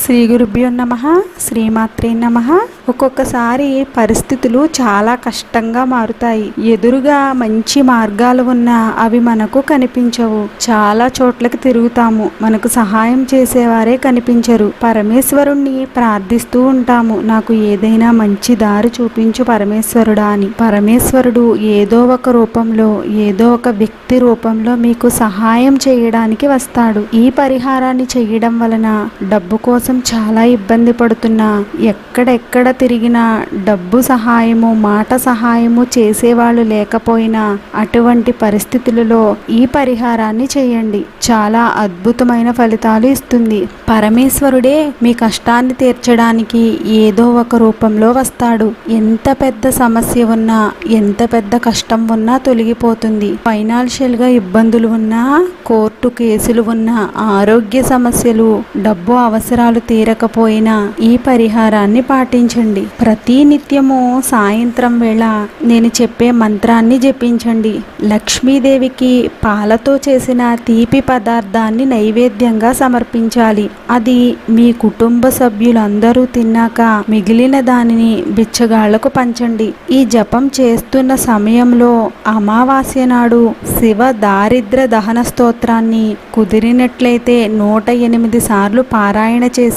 శ్రీ గురుభ్యో నమః. శ్రీమాత్రే నమః. ఒక్కొక్కసారి పరిస్థితులు చాలా కష్టంగా మారుతాయి. ఎదురుగా మంచి మార్గాలు ఉన్నా అవి మనకు కనిపించవు. చాలా చోట్లకి తిరుగుతాము, మనకు సహాయం చేసేవారే కనిపించరు. పరమేశ్వరుణ్ణి ప్రార్థిస్తూ ఉంటాము, నాకు ఏదైనా మంచి దారి చూపించు పరమేశ్వరుడా అని. పరమేశ్వరుడు ఏదో ఒక రూపంలో, ఏదో ఒక వ్యక్తి రూపంలో మీకు సహాయం చేయడానికి వస్తాడు. ఈ పరిహారాన్ని చేయడం వలన డబ్బు కోసం చాలా ఇబ్బంది పడుతున్నా, ఎక్కడెక్కడ తిరిగినా డబ్బు సహాయము, మాట సహాయము చేసేవాళ్ళు లేకపోయినా అటువంటి పరిస్థితులలో ఈ పరిహారాన్ని చేయండి. చాలా అద్భుతమైన ఫలితాలు ఇస్తుంది. పరమేశ్వరుడే మీ కష్టాన్ని తీర్చడానికి ఏదో ఒక రూపంలో వస్తాడు. ఎంత పెద్ద సమస్య ఉన్నా, ఎంత పెద్ద కష్టం ఉన్నా తొలగిపోతుంది. ఫైనాన్షియల్ గా ఇబ్బందులు ఉన్నా, కోర్టు కేసులు ఉన్నా, ఆరోగ్య సమస్యలు, డబ్బు అవసరాలు తీరకపోయినా ఈ పరిహారాన్ని పాటించండి. ప్రతి నిత్యము సాయంత్రం వేళ నేను చెప్పే మంత్రాన్ని జపించండి. లక్ష్మీదేవికి పాలతో చేసిన తీపి పదార్థాన్ని నైవేద్యంగా సమర్పించాలి. అది మీ కుటుంబ సభ్యులందరూ తిన్నాక మిగిలిన దానిని బిచ్చగాళ్లకు పంచండి. ఈ జపం చేస్తున్న సమయంలో అమావాస్య నాడు శివ దారిద్ర దహన స్తోత్రాన్ని కుదిరినట్లయితే 108 సార్లు పారాయణ చేసి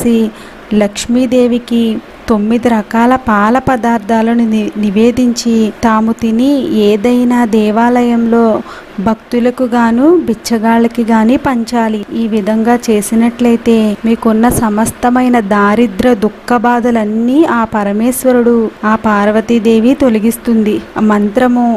లక్ష్మీదేవికి 9 రకాల పాల పదార్థాలను నివేదించి తాము తిని ఏదైనా దేవాలయంలో భక్తులకు గాను బిచ్చగాళ్ళకి గాని పంచాలి. ఈ విధంగా చేసినట్లయితే మీకున్న సమస్తమైన దారిద్ర దుఃఖ బాధలన్నీ ఆ పరమేశ్వరుడు, ఆ పార్వతీదేవి తొలగిస్తుంది. మంత్రము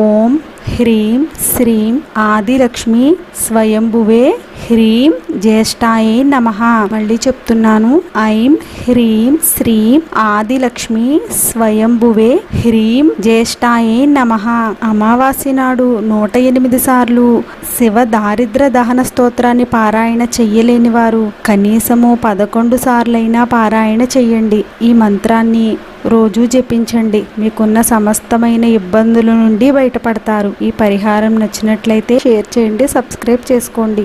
ఓం హ్రీం శ్రీం ఆదిలక్ష్మి స్వయంభువే హ్రీం జ్యేష్ఠాయే నమః. మళ్ళీ చెప్తున్నాను, ఐం హ్రీం శ్రీం ఆదిలక్ష్మి స్వయంభువే హ్రీం జ్యేష్ఠాయే నమః. అమావాస్య నాడు 108 సార్లు శివ దారిద్ర దహన స్తోత్రాన్ని పారాయణ చెయ్యలేని వారు కనీసము 11 సార్లైనా పారాయణ చెయ్యండి. ఈ మంత్రాన్ని రోజు జపించండి. మీకున్న సమస్తమైన ఇబ్బందుల నుండి బయటపడతారు. ఈ పరిహారం నచ్చినట్లయితే షేర్ చేయండి, సబ్స్క్రైబ్ చేసుకోండి.